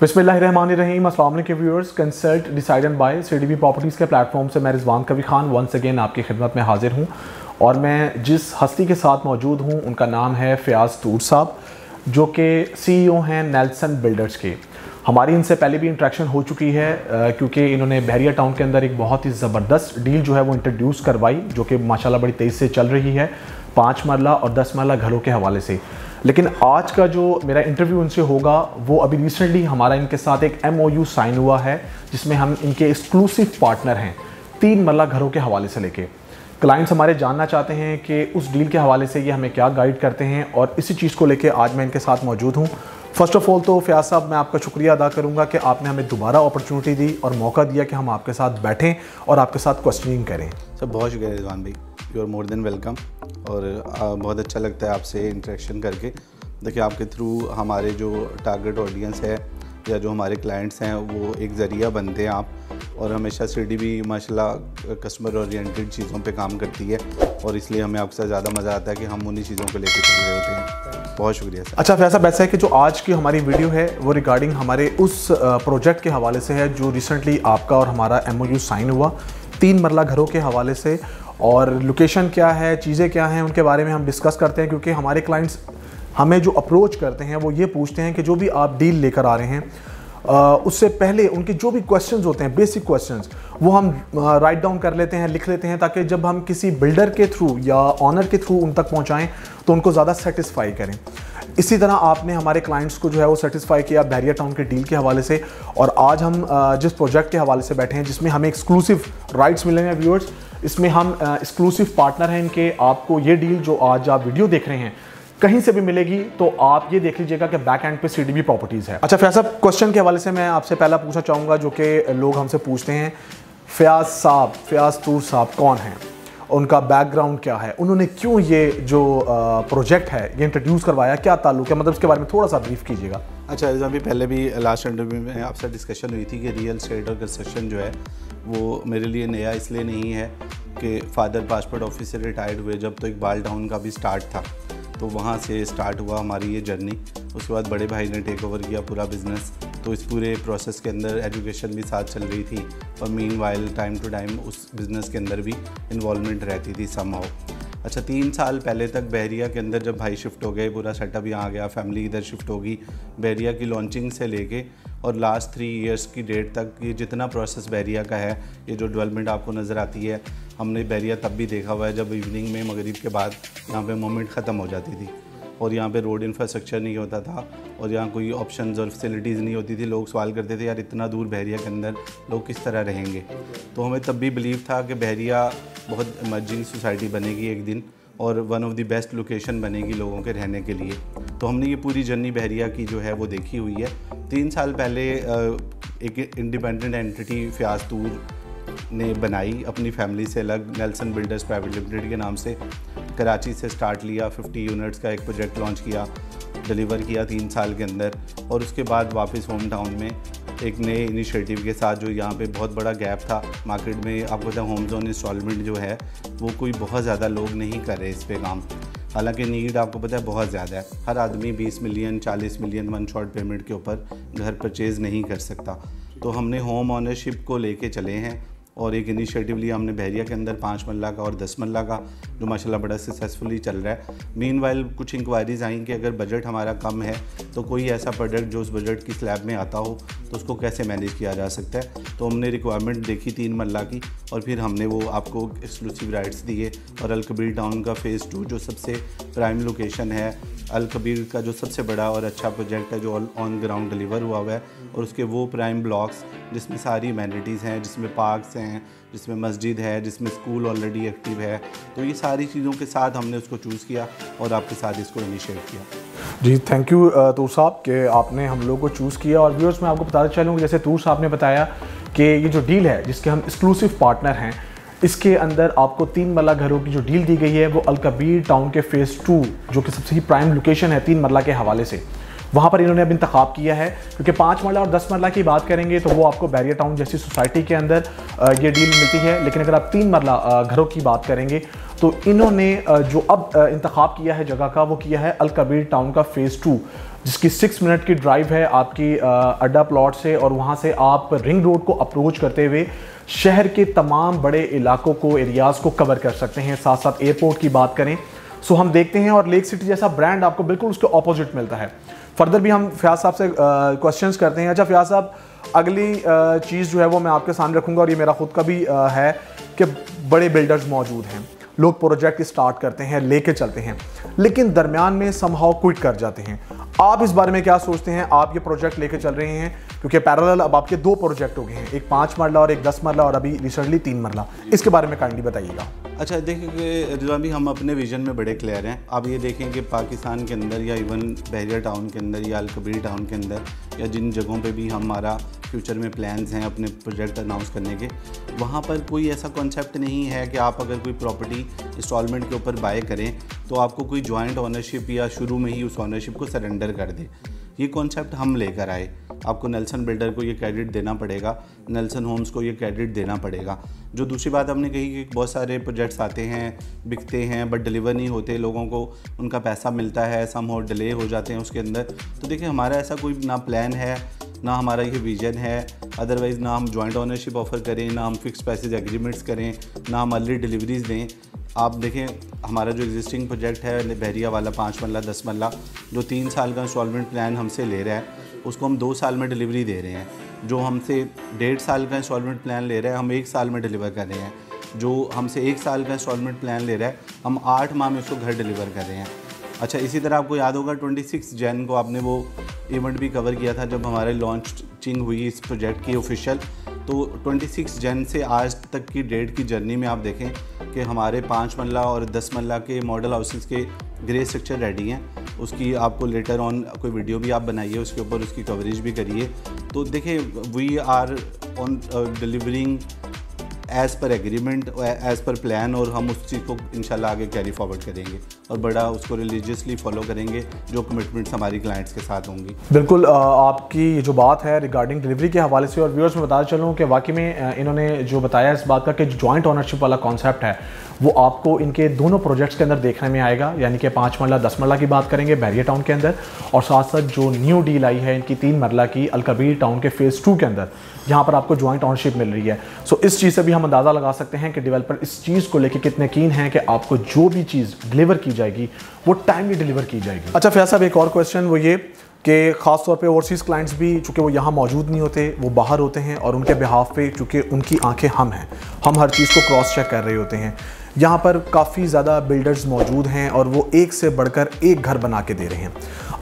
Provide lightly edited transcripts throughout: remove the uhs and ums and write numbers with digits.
बिस्मिल्लाहिर्रहमानिर्रहीम। अस्सलाम वालेकुम viewers. Consult decided by CDB properties के प्लेटफॉर्म से मैं रिजवान कबीर खान वंस अगेन आपकी खिदमत में हाजिर हूँ और मैं जिस हस्ती के साथ मौजूद हूँ उनका नाम है फ़याज़ तूर साहब, जो कि CEO हैं नेल्सन बिल्डर्स के। हमारी इनसे पहले भी इंटरेक्शन हो चुकी है क्योंकि इन्होंने बहरिया टाउन के अंदर एक बहुत ही ज़बरदस्त डील जो है वो इंट्रोड्यूस करवाई, जो कि माशाल्लाह बड़ी तेज़ी से चल रही है 5 मरला और 10 मरला घरों के हवाले से। लेकिन आज का जो मेरा इंटरव्यू उनसे होगा वो अभी रिसेंटली हमारा इनके साथ एक MOU साइन हुआ है, जिसमें हम इनके एक्सक्लूसिव पार्टनर हैं 3 मरला घरों के हवाले से लेके। क्लाइंट्स हमारे जानना चाहते हैं कि उस डील के हवाले से ये हमें क्या गाइड करते हैं और इसी चीज़ को लेके आज मैं इनके साथ मौजूद हूँ। फ़र्स्ट ऑफ़ ऑल तो फ़याज़ साहब, मैं आपका शुक्रिया अदा करूँगा कि आपने हमें दोबारा अपॉर्चुनिटी दी और मौका दिया कि हम आपके साथ बैठें और आपके साथ क्वेश्चनिंग करें। सर बहुत शुक्रिया रिजवान भाई, you are more than welcome. और बहुत अच्छा लगता है आपसे इंटरेक्शन करके। देखिए, आपके थ्रू हमारे जो टारगेट ऑडियंस है या जो हमारे क्लाइंट्स हैं वो एक ज़रिया बनते हैं आप, और हमेशा सीडीबी माशाल्लाह कस्टमर ओरिएंटेड चीज़ों पे काम करती है और इसलिए हमें आपके साथ ज़्यादा मज़ा आता है कि हम उन्हीं चीज़ों को लेकर चल रहे होते हैं। बहुत शुक्रिया सर। अच्छा फ़याज़ साहब, ऐसा है कि जो आज की हमारी वीडियो है वो रिगार्डिंग हमारे उस प्रोजेक्ट के हवाले से है जो रिसेंटली आपका और हमारा MOU साइन हुआ 3 मरला घरों के हवाले से। और लोकेशन क्या है, चीज़ें क्या हैं, उनके बारे में हम डिस्कस करते हैं, क्योंकि हमारे क्लाइंट्स हमें जो अप्रोच करते हैं वो ये पूछते हैं कि जो भी आप डील लेकर आ रहे हैं उससे पहले उनके जो भी क्वेश्चंस होते हैं, बेसिक क्वेश्चंस, वो हम राइट डाउन कर लेते हैं, लिख लेते हैं, ताकि जब हम किसी बिल्डर के थ्रू या ऑनर के थ्रू उन तक पहुंचाएं तो उनको ज़्यादा सेटिस्फाई करें। इसी तरह आपने हमारे क्लाइंट्स को जो है वो सेटिस्फाई किया बहरिया टाउन के डील के हवाले से। और आज हम जिस प्रोजेक्ट के हवाले से बैठे हैं, जिसमें हमें एक्सक्लूसिव राइट्स मिले हैं व्यूअर्स, इसमें हम एक्सक्लूसिव पार्टनर हैं इनके। आपको ये डील जो आज आप वीडियो देख रहे हैं कहीं से भी मिलेगी तो आप ये देख लीजिएगा कि बैक एंड पे सीडीबी प्रॉपर्टीज़ है। अच्छा फ़याज़ साहब, क्वेश्चन के हवाले से मैं आपसे पहला पूछना चाहूँगा, जो कि लोग हमसे पूछते हैं, फ़याज़ साहब, फ़याज़ तूर साहब कौन हैं, उनका बैकग्राउंड क्या है, उन्होंने क्यों ये जो प्रोजेक्ट है ये इंट्रोड्यूस करवाया, क्या ताल्लुक है, मतलब इसके बारे में थोड़ा सा ब्रीफ कीजिएगा। अच्छा रिजवान भाई, पहले भी लास्ट इंटरव्यू में आपसे डिस्कशन हुई थी कि रियल एस्टेट और कंस्ट्रक्शन जो है वो मेरे लिए नया इसलिए नहीं है कि फ़ादर पासपोर्ट ऑफिस से रिटायर्ड हुए जब तो इकबाल टाउन का भी स्टार्ट था, तो वहाँ से स्टार्ट हुआ हमारी ये जर्नी। उसके बाद बड़े भाई ने टेक ओवर किया पूरा बिज़नेस, तो इस पूरे प्रोसेस के अंदर एजुकेशन भी साथ चल रही थी और मीनवाइल टाइम टू टाइम उस बिज़नेस के अंदर भी इन्वॉल्वमेंट रहती थी समहाउ। अच्छा, 3 साल पहले तक बहरिया के अंदर जब भाई शिफ्ट हो गए, पूरा सेटअप यहाँ आ गया, फैमिली इधर शिफ्ट होगी, बहरिया की लॉन्चिंग से लेके और लास्ट 3 इयर्स की डेट तक ये जितना प्रोसेस बहरिया का है, ये जो डेवलपमेंट आपको नज़र आती है, हमने बहरिया तब भी देखा हुआ है जब इवनिंग में मगरिब के बाद यहाँ पे मोमेंट ख़त्म हो जाती थी और यहाँ पे रोड इंफ्रास्ट्रक्चर नहीं होता था और यहाँ कोई ऑप्शंस और फैसिलिटीज़ नहीं होती थी। लोग सवाल करते थे, यार इतना दूर बहरिया के अंदर लोग किस तरह रहेंगे। तो हमें तब भी बिलीव था कि बहरिया बहुत इमर्जिंग सोसाइटी बनेगी एक दिन और one of the best location बनेगी लोगों के रहने के लिए। तो हमने ये पूरी जर्नी बहरिया की जो है वो देखी हुई है। 3 साल पहले एक इंडिपेंडेंट एंटिटी फ़याज़ तूर ने बनाई अपनी फैमिली से अलग, नेल्सन बिल्डर्स प्राइवेट लिमिटेड के नाम से। कराची से स्टार्ट लिया, 50 यूनिट्स का एक प्रोजेक्ट लॉन्च किया, डिलीवर किया 3 साल के अंदर, और उसके बाद वापस होम टाउन में एक नए इनिशिएटिव के साथ, जो यहाँ पे बहुत बड़ा गैप था मार्केट में। आपको पता है होम जोन इंस्टॉलमेंट जो है वो कोई बहुत ज़्यादा लोग नहीं कर रहे इस पे काम, हालांकि नीड आपको पता है बहुत ज़्यादा है। हर आदमी 20 million 40 million one shot payment के ऊपर घर परचेज़ नहीं कर सकता। तो हमने होम ऑनरशिप को लेके चले हैं और एक इनिशिएटिव लिया हमने बहरिया के अंदर 5 मरला का और 10 मरला का, जो माशाल्लाह बड़ा सक्सेसफुली चल रहा है। मीनवाइल कुछ इंक्वायरीज़ आई कि अगर बजट हमारा कम है तो कोई ऐसा प्रोडक्ट जो उस बजट की स्लैब में आता हो तो उसको कैसे मैनेज किया जा सकता है। तो हमने रिक्वायरमेंट देखी 3 मरला की और फिर हमने वो आपको एक्सक्लूसिव राइट्स दिए। और अल कबीर टाउन का फ़ेज़ 2 जो सबसे प्राइम लोकेशन है, अल कबीर का जो सबसे बड़ा और अच्छा प्रोजेक्ट है जो ऑन ग्राउंड डिलीवर हुआ है, और उसके वो प्राइम ब्लॉक्स जिसमें सारी एमेनिटीज़ हैं, जिसमें पार्क्स हैं, जिसमें मस्जिद है, जिसमें स्कूल ऑलरेडी एक्टिव है। तो ये सारी चीज़ों के साथ हमने उसको चूज़ किया और आपके साथ इसको इनिशिएट किया। जी, थैंक यू तूर साहब कि आपने हम लोग को चूज़ किया। और व्यूअर्स, मैं आपको बताना चलूँ, जैसे तूर साहब ने बताया कि ये जो डील है जिसके हम एक्सक्लूसिव पार्टनर हैं, इसके अंदर आपको 3 मरला घरों की जो डील दी गई है वो अल कबीर टाउन के फ़ेज़ 2 जो कि सबसे ही प्राइम लोकेशन है 3 मरला के हवाले से, वहाँ पर इन्होंने अब इंतखाब किया है। क्योंकि 5 मरला और 10 मरला की बात करेंगे तो वो आपको बहरिया टाउन जैसी सोसाइटी के अंदर ये डील मिलती है, लेकिन अगर आप 3 मरला घरों की बात करेंगे तो इन्होंने जो अब इंतखाब किया है जगह का, वो किया है अल कबीर टाउन का फ़ेज़ 2, जिसकी 6 मिनट की ड्राइव है आपकी अड्डा प्लॉट से, और वहाँ से आप रिंग रोड को अप्रोच करते हुए शहर के तमाम बड़े इलाकों को, एरियाज़ को कवर कर सकते हैं। साथ साथ एयरपोर्ट की बात करें सो हम देखते हैं, और लेक सिटी जैसा ब्रांड आपको बिल्कुल उसके ऑपोजिट मिलता है। फर्दर भी हम फयाज साहब से क्वेश्चंस करते हैं। अच्छा फयाज साहब, अगली चीज़ जो है वो मैं आपके सामने रखूँगा, और ये मेरा खुद का भी है कि बड़े बिल्डर्स मौजूद हैं, लोग प्रोजेक्ट स्टार्ट करते हैं, लेके चलते हैं, लेकिन दरमियान में समहाउ क्विट कर जाते हैं। आप इस बारे में क्या सोचते हैं? आप ये प्रोजेक्ट लेके चल रहे हैं, क्योंकि पैरेलल अब आपके 2 प्रोजेक्ट हो गए हैं, एक 5 मरला और एक 10 मरला, और अभी रिसेंटली 3 मरला। इसके बारे में काइंडली बताइएगा। अच्छा देखिए रिजवान भाई, हम अपने विजन में बड़े क्लियर हैं। आप ये देखें कि पाकिस्तान के अंदर या इवन बहरिया टाउन के अंदर या अलकबीर टाउन के अंदर या जिन जगहों पे भी हमारा फ्यूचर में प्लान्स हैं अपने प्रोजेक्ट अनाउंस करने के, वहाँ पर कोई ऐसा कॉन्सेप्ट नहीं है कि आप अगर कोई प्रॉपर्टी इंस्टॉलमेंट के ऊपर बाय करें तो आपको कोई जॉइंट ओनरशिप या शुरू में ही उस ओनरशिप को सरेंडर कर दे। ये कॉन्सेप्ट हम लेकर आए। आपको नेल्सन बिल्डर को ये क्रेडिट देना पड़ेगा, नेल्सन होम्स को ये क्रेडिट देना पड़ेगा। जो दूसरी बात हमने कही कि बहुत सारे प्रोजेक्ट्स आते हैं, बिकते हैं, बट डिलीवर नहीं होते, लोगों को उनका पैसा मिलता है, सम और डिले हो जाते हैं उसके अंदर। तो देखिए हमारा ऐसा कोई ना प्लान है, ना हमारा ये विजन है, अदरवाइज़ ना हम जॉइंट ओनरशिप ऑफ़र करें, ना हम फिक्स प्राइसेस एग्रीमेंट्स करें, ना हम अर्ली डिलीवरीज दें। आप देखें हमारा जो एग्जिस्टिंग प्रोजेक्ट है बहरिया वाला 5 मरला 10 मरला, जो 3 साल का इंस्टॉलमेंट प्लान हमसे ले रहा है, उसको हम 2 साल में डिलीवरी दे रहे हैं। जो हमसे 1.5 साल का इंस्टॉलमेंट प्लान ले रहा है, हम 1 साल में डिलीवर कर रहे हैं। जो हमसे 1 साल का इंस्टॉलमेंट प्लान ले रहा है, हम 8 माह में उसको घर डिलीवर कर रहे हैं। अच्छा, इसी तरह आपको याद होगा 26 जैन को आपने वो इवेंट भी कवर किया था जब हमारे लॉन्चिंग हुई इस प्रोजेक्ट की ऑफिशियल। तो 26 जन से आज तक की डेट की जर्नी में आप देखें कि हमारे 5 मरला और 10 मरला के मॉडल हाउसेस के ग्रे स्ट्रक्चर रेडी हैं। उसकी आपको लेटर ऑन कोई वीडियो भी आप बनाइए, उसके ऊपर उसकी कवरेज भी करिए। तो देखिए we are on delivering as per agreement, as per plan, और हम उस चीज़ को इंशाल्लाह आगे कैरी फॉरवर्ड करेंगे और बड़ा उसको रिलीजियसली फॉलो करेंगे जो कमिटमेंट्स हमारी क्लाइंट्स के साथ होंगी। बिल्कुल, आपकी जो बात है रिगार्डिंग डिलीवरी के हवाले से, और व्यूअर्स में बताना चलूँ कि वाकई में इन्होंने जो बताया इस बात का कि जॉइंट ओनरशिप वाला कॉन्सेप्ट है वो आपको इनके दोनों प्रोजेक्ट्स के अंदर देखने में आएगा, यानी कि 5 मरला 10 मरला की बात करेंगे बहरिया टाउन के अंदर, और साथ साथ जो न्यू डील आई है इनकी 3 मरला की अलकबीर टाउन के फेज़ 2 के अंदर, जहाँ पर आपको जॉइंट ओनरशिप मिल रही है। सो इस चीज़ से भी हम अंदाज़ा लगा सकते हैं कि डेवलपर इस चीज़ को लेकर कितने कीन हैं कि आपको जो भी चीज़ डिलीवर की जाएगी वो टाइमली डिलीवर की जाएगी। अच्छा फयाज साहब, एक और क्वेश्चन वो ये कि ख़ास तौर पे ओवरसीज़ क्लाइंट्स भी चूँकि वो यहाँ मौजूद नहीं होते, वो बाहर होते हैं, और उनके बिहाफ पे चूँकि उनकी आंखें हम हैं, हम हर चीज़ को क्रॉस चेक कर रहे होते हैं। यहाँ पर काफ़ी ज़्यादा बिल्डर्स मौजूद हैं और वो एक से बढ़कर एक घर बना के दे रहे हैं।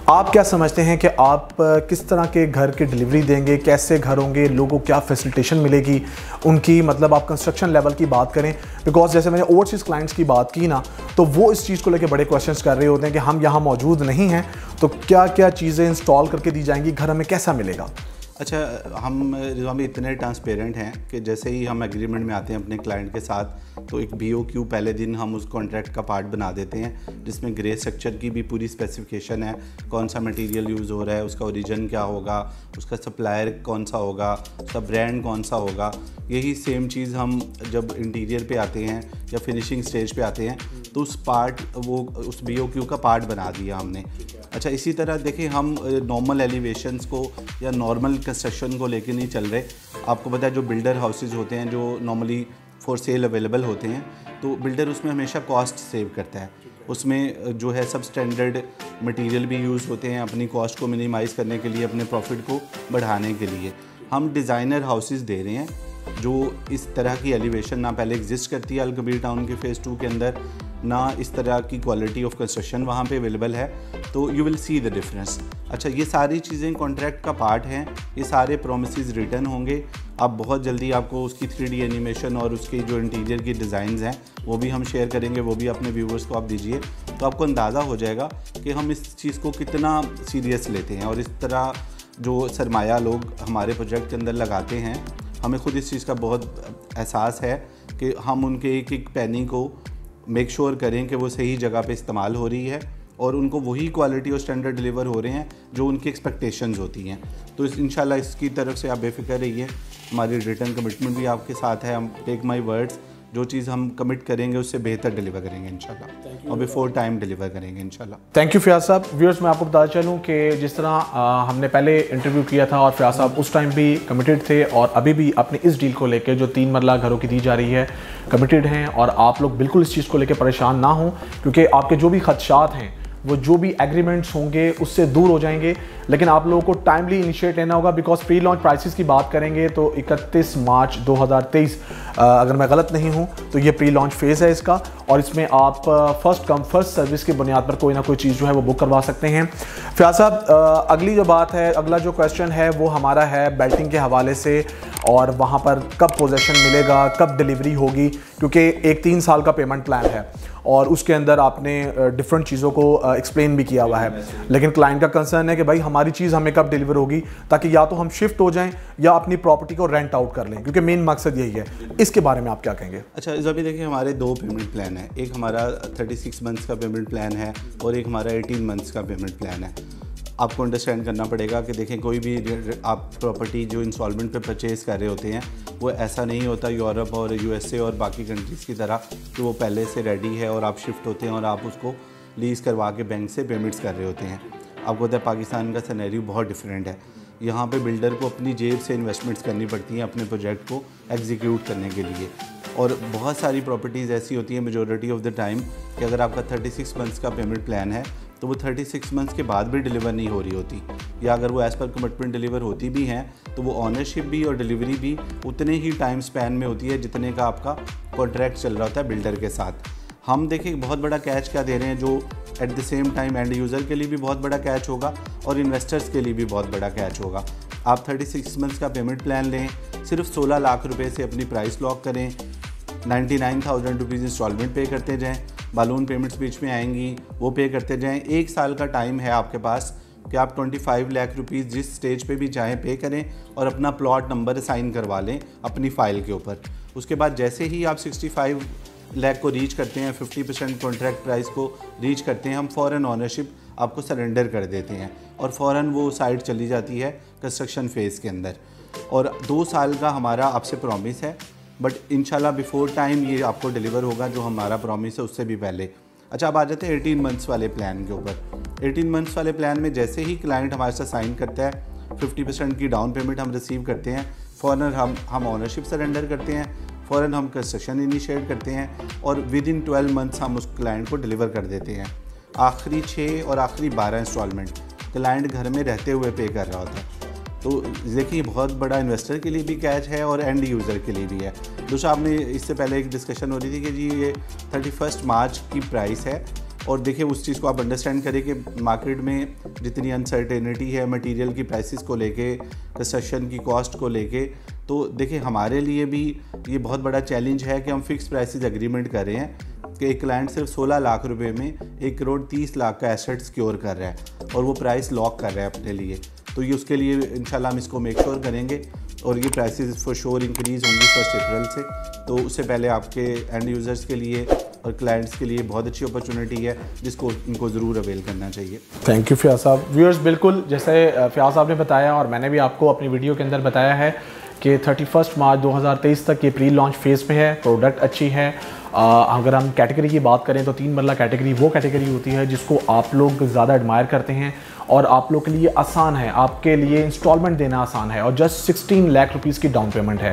आप क्या समझते हैं कि आप किस तरह के घर की डिलीवरी देंगे, कैसे घर होंगे, लोगों को क्या फैसिलिटेशन मिलेगी उनकी, मतलब आप कंस्ट्रक्शन लेवल की बात करें, बिकॉज जैसे मैंने ओवरसीज़ क्लाइंट्स की बात की ना, तो वो इस चीज़ को लेकर बड़े क्वेश्चंस कर रहे होते हैं कि हम यहाँ मौजूद नहीं हैं तो क्या क्या चीज़ें इंस्टॉल करके दी जाएंगी, घर हमें कैसा मिलेगा। अच्छा, हम इतने ट्रांसपेरेंट हैं कि जैसे ही हम एग्रीमेंट में आते हैं अपने क्लाइंट के साथ, तो एक BOQ पहले दिन हम उस कॉन्ट्रैक्ट का पार्ट बना देते हैं, जिसमें ग्रे स्ट्रक्चर की भी पूरी स्पेसिफिकेशन है, कौन सा मटेरियल यूज़ हो रहा है, उसका ओरिजिन क्या होगा, उसका सप्लायर कौन सा होगा, उसका ब्रांड कौन सा होगा। यही सेम चीज़ हम जब इंटीरियर पे आते हैं या फिनिशिंग स्टेज पे आते हैं तो उस BOQ का पार्ट बना दिया हमने। अच्छा, इसी तरह देखिए हम नॉर्मल एलिवेशंस को या नॉर्मल कंस्ट्रक्शन को लेके नहीं चल रहे। आपको पता है जो बिल्डर हाउसेज होते हैं जो नॉर्मली फॉर सेल अवेलेबल होते हैं, तो बिल्डर उसमें हमेशा कॉस्ट सेव करता है। उसमें जो है सब स्टैंडर्ड मटेरियल भी यूज़ होते हैं अपनी कॉस्ट को मिनिमाइज़ करने के लिए, अपने प्रॉफिट को बढ़ाने के लिए। हम डिज़ाइनर हाउसेस दे रहे हैं जो इस तरह की एलिवेशन ना पहले एग्जिस्ट करती है अलकबीर टाउन के फेज़ 2 के अंदर, ना इस तरह की क्वालिटी ऑफ कंस्ट्रक्शन वहाँ पे अवेलेबल है, तो you will see the difference. अच्छा, ये सारी चीज़ें कॉन्ट्रैक्ट का पार्ट हैं, ये सारे प्रोमिसेस रिटर्न होंगे। अब बहुत जल्दी आपको उसकी 3D एनिमेशन और उसकी जो इंटीरियर की डिज़ाइंस हैं वो भी हम शेयर करेंगे, वो भी अपने व्यूवर्स को आप दीजिए, तो आपको अंदाज़ा हो जाएगा कि हम इस चीज़ को कितना सीरियस लेते हैं। और इस तरह जो सरमाया लोग हमारे प्रोजेक्ट के अंदर लगाते हैं, हमें खुद इस चीज़ का बहुत एहसास है कि हम उनके एक एक पैनी को मेक श्योर करें कि वो सही जगह पे इस्तेमाल हो रही है और उनको वही क्वालिटी और स्टैंडर्ड डिलीवर हो रहे हैं जो उनकी एक्सपेक्टेशंस होती हैं। तो इंशाल्लाह इसकी तरफ से आप बेफिक्र रहिए, हमारी रिटर्न कमिटमेंट भी आपके साथ है। हम टेक माई वर्ड्स, जो चीज़ हम कमिट करेंगे उससे बेहतर डिलीवर करेंगे इंशाल्लाह, और बिफोर टाइम डिलीवर करेंगे इंशाल्लाह। थैंक यू फयाज साहब। व्यूअर्स, मैं आपको बताना चलूँ कि जिस तरह हमने पहले इंटरव्यू किया था और फयाज साहब उस टाइम भी कमिटेड थे और अभी भी अपने इस डील को लेकर जो 3 मरला घरों की दी जा रही है कमिटेड हैं, और आप लोग बिल्कुल इस चीज़ को लेकर परेशान ना हों, क्योंकि आपके जो भी खदशात हैं वो जो भी एग्रीमेंट्स होंगे उससे दूर हो जाएंगे। लेकिन आप लोगों को टाइमली इनिशिएट लेना होगा, बिकॉज प्री लॉन्च प्राइसेस की बात करेंगे तो 31 मार्च 2023 अगर मैं गलत नहीं हूं तो ये प्री लॉन्च फेज़ है इसका, और इसमें आप फर्स्ट कम फर्स्ट सर्विस की बुनियाद पर कोई ना कोई चीज़ जो है वो बुक करवा सकते हैं। फयाज साहब, अगली जो बात है, अगला जो क्वेश्चन है वो हमारा है बेल्टिंग के हवाले से, और वहाँ पर कब पोजेसन मिलेगा, कब डिलीवरी होगी, क्योंकि एक 3 साल का पेमेंट प्लान है और उसके अंदर आपने डिफरेंट चीज़ों को एक्सप्लेन भी किया हुआ है। लेकिन क्लाइंट का कंसर्न है कि भाई हमारी चीज़ हमें कब डिलीवर होगी, ताकि या तो हम शिफ्ट हो जाएं या अपनी प्रॉपर्टी को रेंट आउट कर लें, क्योंकि मेन मकसद यही है। इसके बारे में आप क्या कहेंगे? अच्छा, अभी देखिए हमारे 2 पेमेंट प्लान है, एक हमारा 36 मंथ्स का पेमेंट प्लान है और एक हमारा 18 मंथ्स का पेमेंट प्लान है। आपको अंडरस्टैंड करना पड़ेगा कि देखें कोई भी आप प्रॉपर्टी जो इंस्टॉलमेंट पे परचेज़ कर रहे होते हैं वो ऐसा नहीं होता यूरोप और यूएसए और बाकी कंट्रीज़ की तरह कि वो पहले से रेडी है और आप शिफ्ट होते हैं और आप उसको लीज़ करवा के बैंक से पेमेंट्स कर रहे होते हैं। आपको पता है पाकिस्तान का सिनेरियो बहुत डिफरेंट है। यहाँ पे बिल्डर को अपनी जेब से इन्वेस्टमेंट्स करनी पड़ती हैं अपने प्रोजेक्ट को एग्जीक्यूट करने के लिए, और बहुत सारी प्रॉपर्टीज़ ऐसी होती हैं मेजॉरिटी ऑफ द टाइम कि अगर आपका 36 मंथ्स का पेमेंट प्लान है तो वो 36 मंथ्स के बाद भी डिलीवर नहीं हो रही होती, या अगर वो एज़ पर कमिटमेंट डिलीवर होती भी हैं तो वो ऑनरशिप भी और डिलीवरी भी उतने ही टाइम स्पैन में होती है जितने का आपका कॉन्ट्रैक्ट चल रहा होता है बिल्डर के साथ। हम देखिए बहुत बड़ा कैच क्या दे रहे हैं, जो at the same time end user के लिए भी बहुत बड़ा कैच होगा और इन्वेस्टर्स के लिए भी बहुत बड़ा कैच होगा। आप 36 मंथ्स का पेमेंट प्लान लें, सिर्फ 16 लाख रुपए से अपनी प्राइस लॉक करें, 99,000 रुपीज़ इंस्टॉलमेंट पे करते जाएँ, बालून पेमेंट्स बीच में आएंगी वो पे करते जाएँ। 1 साल का टाइम है आपके पास कि आप 25 लाख रुपीज़ जिस स्टेज पे भी चाहें पे करें और अपना प्लॉट नंबर असाइन करवा लें अपनी फ़ाइल के ऊपर। उसके बाद जैसे ही आप 65 लाख को रीच करते हैं, 50% कॉन्ट्रैक्ट प्राइस को रीच करते हैं, हम फ़ौरन ऑनरशिप आपको सरेंडर कर देते हैं और फ़ौरन वो साइट चली जाती है कंस्ट्रक्शन फ़ेज़ के अंदर। और 2 साल का हमारा आपसे प्रॉमिस है, बट इंशाल्लाह बिफोर टाइम ये आपको डिलीवर होगा जो हमारा प्रॉमिस है उससे भी पहले। अच्छा, अब आ जाते हैं 18 मंथ्स वाले प्लान के ऊपर। 18 मंथ्स वाले प्लान में जैसे ही क्लाइंट हमारे साथ साइन करता है, 50% की डाउन पेमेंट हम रिसीव करते हैं, फ़ौरन हम ऑनरशिप सरेंडर करते हैं, फ़ौरन हम कंस्ट्रक्शन इनिशिएट करते हैं और विद इन 12 मंथ्स हम उस क्लाइंट को डिलीवर कर देते हैं। आखिरी 6 और आखिरी 12 इंस्टॉलमेंट क्लाइंट घर में रहते हुए पे कर रहा होता है। तो देखिए बहुत बड़ा इन्वेस्टर के लिए भी कैच है और एंड यूज़र के लिए भी है। दूसरा, आपने इससे पहले एक डिस्कशन हो रही थी कि जी ये 31 मार्च की प्राइस है, और देखिए उस चीज़ को आप अंडरस्टैंड करें कि मार्केट में जितनी अनसर्टेनिटी है मटेरियल की प्राइसेस को लेके, कंस्ट्रक्शन की कॉस्ट को लेके, तो देखिए हमारे लिए भी ये बहुत बड़ा चैलेंज है कि हम फिक्स प्राइसेस एग्रीमेंट कर रहे हैं कि एक क्लाइंट सिर्फ 16 लाख रुपए में 1 करोड़ 30 लाख का एसेट सिक्योर कर रहा है और वो प्राइस लॉक कर रहा है अपने लिए। तो ये उसके लिए इंशाल्लाह हम इसको मेक श्योर करेंगे और ये प्राइसेस फॉर श्योर इंक्रीज़ होंगी 1 अप्रैल से। तो उससे पहले आपके एंड यूज़र्स के लिए और क्लाइंट्स के लिए बहुत अच्छी अपॉर्चुनिटी है जिसको इनको ज़रूर अवेल करना चाहिए। थैंक यू फयाज साहब। व्यूअर्स, बिल्कुल जैसे फयाज साहब ने बताया और मैंने भी आपको अपनी वीडियो के अंदर बताया है कि 31 मार्च 2023 तक ये प्री लॉन्च फेज़ में है। प्रोडक्ट अच्छी है। अगर हम कैटेगरी की बात करें तो 3 मरला कैटेगरी वो कैटेगरी होती है जिसको आप लोग ज़्यादा एडमायर करते हैं और आप लोग के लिए आसान है, आपके लिए इंस्टॉलमेंट देना आसान है और जस्ट 16 लाख रुपीज़ की डाउन पेमेंट है।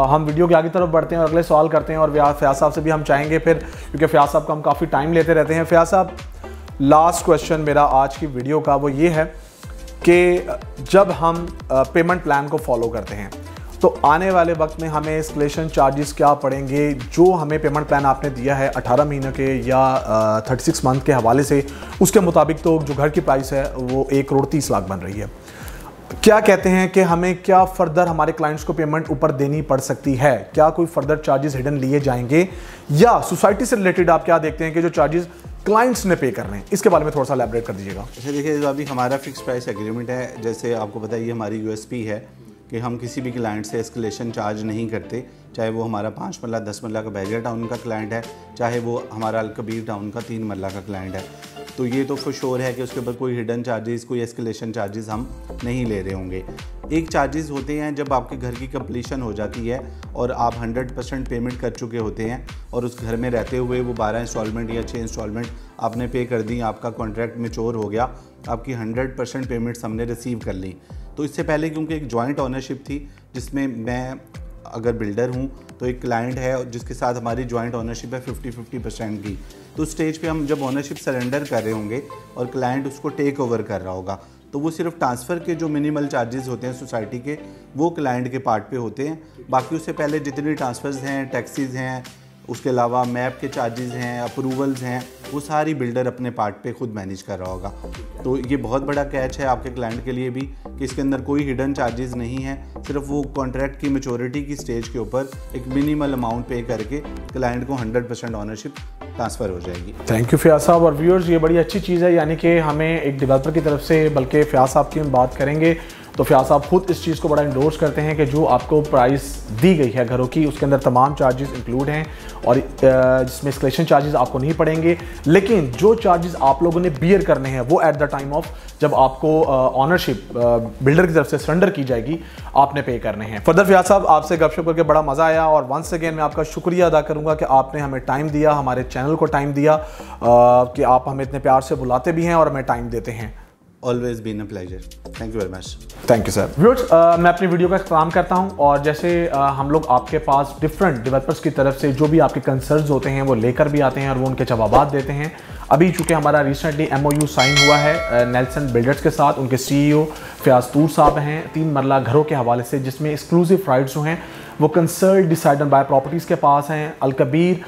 हम वीडियो के आगे तरफ बढ़ते हैं और अगले सवाल करते हैं और फयाज साहब से भी हम चाहेंगे फिर, क्योंकि फयाज साहब का हम काफ़ी टाइम लेते रहते हैं। फयाज साहब, लास्ट क्वेश्चन मेरा आज की वीडियो का वो ये है कि जब हम पेमेंट प्लान को फॉलो करते हैं तो आने वाले वक्त में हमें एस्केलेशन चार्जेस क्या पड़ेंगे? जो हमें पेमेंट प्लान आपने दिया है 18 महीने के या 36 मंथ के हवाले से, उसके मुताबिक तो जो घर की प्राइस है वो 1 करोड़ 30 लाख बन रही है। क्या कहते हैं कि हमें क्या फर्दर हमारे क्लाइंट्स को पेमेंट ऊपर देनी पड़ सकती है? क्या कोई फर्दर चार्जेस हिडन लिए जाएंगे या सोसाइटी से रिलेटेड आप क्या देखते हैं कि जो चार्जेस क्लाइंट्स ने पे करने हैं, इसके बारे में थोड़ा सा एलैबोरेट कर दीजिएगा। अच्छा देखिए, जो अभी हमारा फिक्स प्राइस एग्रीमेंट है, जैसे आपको पता है ये हमारी यूएसपी है कि हम किसी भी क्लाइंट से एस्केलेशन चार्ज नहीं करते, चाहे वो हमारा 5 मरला 10 मरला का बैरियर टाउन का क्लाइंट है, चाहे वो हमारा अलकबीर टाउन का 3 मरला का क्लाइंट है। तो ये तो फॉर श्योर है कि उसके ऊपर कोई हिडन चार्जेस, कोई एस्केलेशन चार्जेस हम नहीं ले रहे होंगे। एक चार्जेस होते हैं जब आपके घर की कंप्लीशन हो जाती है और आप 100% पेमेंट कर चुके होते हैं और उस घर में रहते हुए वो 12 इंस्टॉलमेंट या 6 इंस्टॉलमेंट आपने पे कर दी, आपका कॉन्ट्रैक्ट मैच्योर हो गया, आपकी 100% पेमेंट्स हमने रिसीव कर ली। तो इससे पहले क्योंकि एक जॉइंट ओनरशिप थी जिसमें मैं अगर बिल्डर हूँ तो एक क्लाइंट है जिसके साथ हमारी जॉइंट ओनरशिप है 50-50% की, तो उस स्टेज पे हम जब ओनरशिप सरेंडर कर रहे होंगे और क्लाइंट उसको टेक ओवर कर रहा होगा, तो वो सिर्फ ट्रांसफ़र के जो मिनिमल चार्जेस होते हैं सोसाइटी के, वो क्लाइंट के पार्ट पे होते हैं। बाकी उससे पहले जितनी ट्रांसफ़र्स हैं, टैक्सीज़ हैं, उसके अलावा मैप के चार्जेस हैं, अप्रूवल्स हैं, वो सारी बिल्डर अपने पार्ट पे खुद मैनेज कर रहा होगा। तो ये बहुत बड़ा कैच है आपके क्लाइंट के लिए भी कि इसके अंदर कोई हिडन चार्जेस नहीं है, सिर्फ वो कॉन्ट्रैक्ट की मैच्योरिटी की स्टेज के ऊपर एक मिनिमल अमाउंट पे करके क्लाइंट को 100% ऑनरशिप ट्रांसफ़र हो जाएगी। थैंक यू फयाज साहब। और व्यूअर्स, ये बड़ी अच्छी चीज़ है, यानी कि हमें एक डेवलपर की तरफ से, बल्कि फयाज साहब की हम बात करेंगे तो फयाज साहब खुद इस चीज़ को बड़ा इंडोर्स करते हैं कि जो आपको प्राइस दी गई है घरों की, उसके अंदर तमाम चार्जेस इंक्लूड हैं और जिसमें एस्केलेशन चार्जेस आपको नहीं पड़ेंगे, लेकिन जो चार्जेस आप लोगों ने बियर करने हैं वो एट द टाइम ऑफ जब आपको ऑनरशिप बिल्डर की तरफ से सरेंडर की जाएगी आपने पे करने हैं। फर्दर फयाज साहब, आपसे गपशप करके बड़ा मज़ा आया और वंस अगेन मैं आपका शुक्रिया अदा करूँगा कि आपने हमें टाइम दिया, हमारे चैनल को टाइम दिया, कि आप हमें इतने प्यार से बुलाते भी हैं और हमें टाइम देते हैं। Always been a pleasure. Thank you very much. Thank you sir. Viewers, मैं अपनी वीडियो का इख्तिताम करता हूं और जैसे हम लोग आपके पास डिफरेंट डेवलपर्स की तरफ से जो भी आपके कंसर्न्स होते हैं वो लेकर भी आते हैं और वो उनके जवाब देते हैं। अभी चूँकि हमारा रिसेंटली MOU साइन हुआ है नेल्सन बिल्डर्स के साथ, उनके CEO फयाज तूर साहब हैं 3 मरला घरों के हवाले से, जिसमें एक्सक्लूसिव राइट्स जो हैं वो कंसर्न डिसाइडेड बाय प्रॉपर्टीज़ के पास हैं। अलकबीर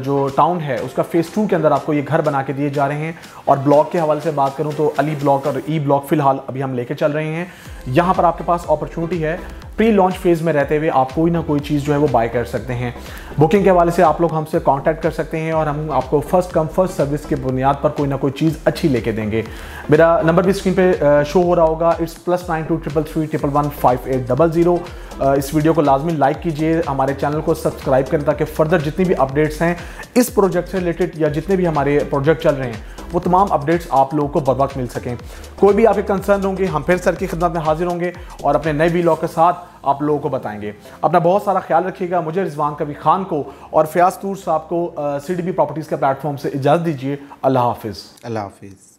जो टाउन है उसका फेज़ 2 के अंदर आपको ये घर बना के दिए जा रहे हैं। और ब्लॉक के हवाले से बात करूं तो अली ब्लॉक और E ब्लॉक फ़िलहाल अभी हम लेके चल रहे हैं। यहाँ पर आपके पास अपॉर्चुनिटी है प्री लॉन्च फेज़ में रहते हुए आप कोई ना कोई चीज़ जो है वो बाय कर सकते हैं। बुकिंग के हवाले से आप लोग हमसे कांटेक्ट कर सकते हैं और हम आपको फर्स्ट कम फर्स्ट सर्विस के बुनियाद पर कोई ना कोई चीज़ अच्छी लेके देंगे। मेरा नंबर भी स्क्रीन पे शो हो रहा होगा, इट्स +92 333 111 5800। इस वीडियो को लाजमी लाइक कीजिए, हमारे चैनल को सब्सक्राइब करें ताकि फर्दर जितनी भी अपडेट्स हैं इस प्रोजेक्ट से रिलेटेड या जितने भी हमारे प्रोजेक्ट चल रहे हैं वो तमाम अपडेट्स आप लोगों को बर वक्त मिल सकें। कोई भी आपके कंसर्न होंगे हम फिर सर की खिदमत में हाजिर होंगे और अपने नए वीलॉग के साथ आप लोगों को बताएंगे। अपना बहुत सारा ख्याल रखिएगा। मुझे रिजवान कबीर खान को और फयाज तूर साहब को CDB प्रॉपर्टीज़ के प्लेटफॉर्म से इजाज़त दीजिए। अल्लाह हाफिज़। अल्लाह हाफिज़।